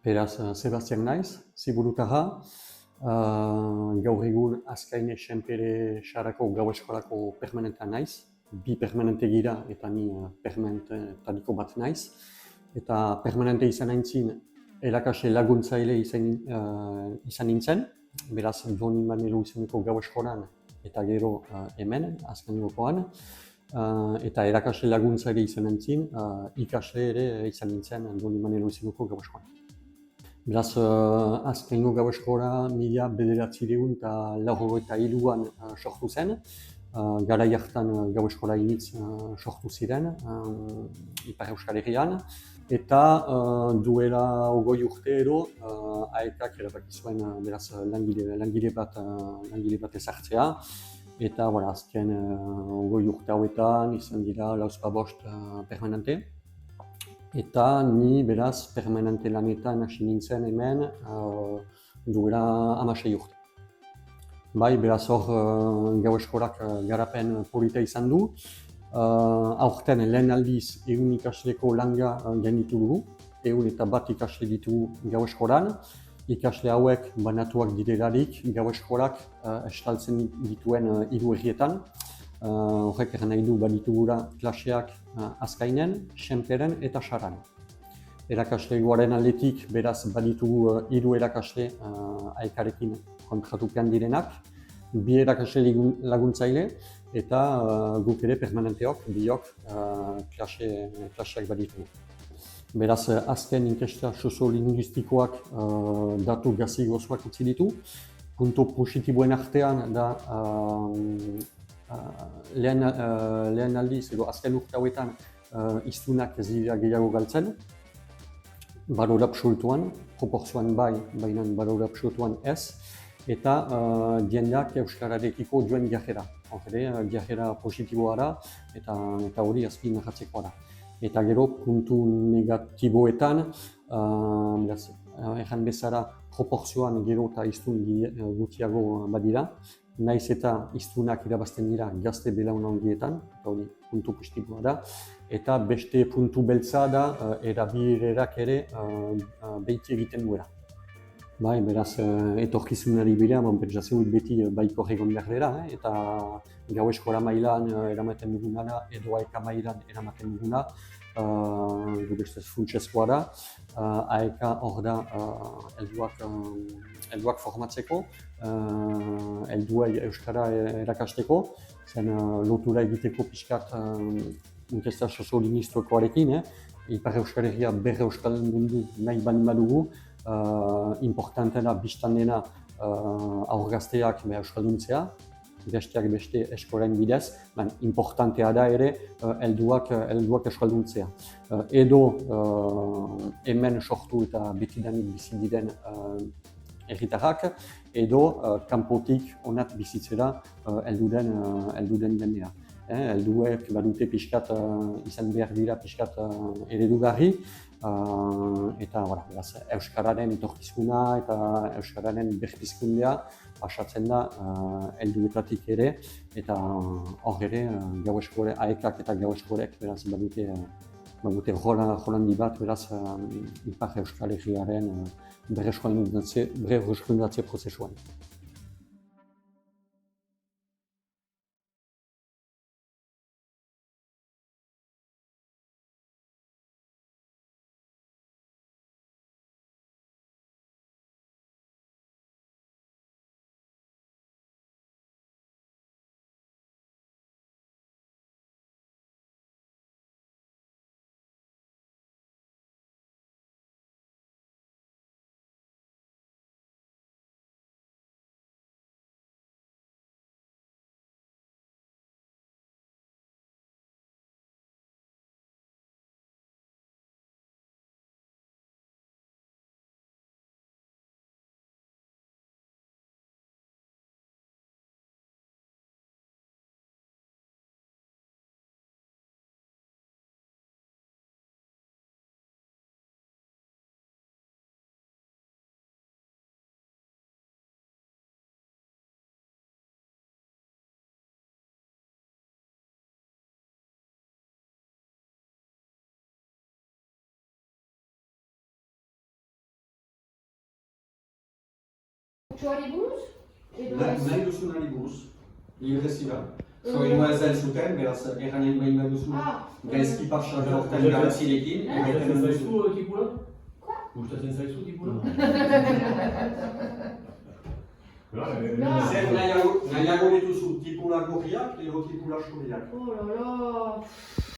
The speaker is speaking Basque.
Beraz, Sebastian naiz, Ziburutarra, gaur egun azkaine Senpere Sarako gau eskolako permanentea naiz, bi permanente gira eta ni permanentetariko bat naiz. Eta permanente izan aintzin, erakasle laguntzaile izan nintzen, beraz, Doni Manelu izeneko gau eskolan eta gero hemen, azkenengokoan. Eta erakasle laguntzaile izan aintzin, ikasle ere izan nintzen Doni Manelu izeneko gau eskolan. Beraz, azkengo gau eskola 1983an sortu zen. Garai hartan gau eskola initz sortu ziren, Ipar Euskal Herrian. Eta duela 20 urte edo, AEKak erabaki zuen beraz langile bat ezartzea. Eta azken 20 urte hauetan izan dira 45 permanente. Eta ni beraz permanente lanetan hasi nintzen hemen duela 16 urte. Bai, beraz hor gau eskolak garapen polita izan du. Aurten lehen aldiz 100 ikasleko langa gainditu dugu, 101 ikasle ditugu gau eskolan. Ikasle hauek banatuak direlarik gau eskolak estaltzen dituen 3 herrietan. Horrek eran nahi du baditugura klaseak Azkainen, Senperen eta Saran. Erakaslegoaren aldetik beraz baditugu 3 erakasle AEKarekin kontratupean direnak, 2 erakasle laguntzaile eta guk ere permanenteok, biok klaseak baditugu. Beraz, azken inkesta soziolinguistikoak datu gazi gozoak utzi ditu. Punto positiboen artean da lehen aldiz edo azken urte hauetan hiztunak ez dira gehiago galtzen. Balore absolutuan, proportzioan bai, baina balore absolutuan ez. Eta jendeak euskararekiko duen jarrera. Jarrera positiboa da eta hori azpimarratzekoa da. Eta gero puntu negatiboetan, erran bezala proportzioan gero eta hiztun gutxiago badira. Naiz eta hiztunak irabazten dira gazte belaunaldietan, eta hori puntu positiboa da. Eta beste puntu beltza da erabilerak ere behiti egiten duela. Bai, beraz, etorkizunari bira, pentsazio beti baiko egon behar dela, eta gau eskola mailan eramaten duguna edo AEK mailan eramaten duguna, gure ustez funtsezkoa da. AEK hor da helduak formatzeko, helduei euskara erakasteko, zen lotura egiteko pixkat inkesta soziolinguistikoarekin, Ipar Euskal Herria berre euskaldundu nahi baldin badugu, importantena biztan dena aur gazteak euskalduntzea, besteak beste eskolen bidez, importantea da ere helduak euskalduntzea. Edo hemen sortu eta betidanik bizi diren herritarrak, edo kanpotik onat bizitzera heldu den jendea. Helduek badute pixkat izan behar dira pixkat eredugarri, eta euskararen etorkizuna eta euskararen berpizkundea pasatzen da helduetatik ere, eta hor ere AEKak eta gau eskolek beraz badute rolandi bat beraz Ipar Euskal Herriaren berreskualdatze prozesuan. Txoari buruz? Edo ez? Nahi duzunari buruz, librezira. Soinua ez da entzuten, beraz, erranen behin bat duzu, gaizki patxan hortan garantzirekin. Gustatzen zaizu tipula? Gustatzen zaizu tipula? Zer nahiago dituzu tipula gorriak edo tipula suriak? Oh la la.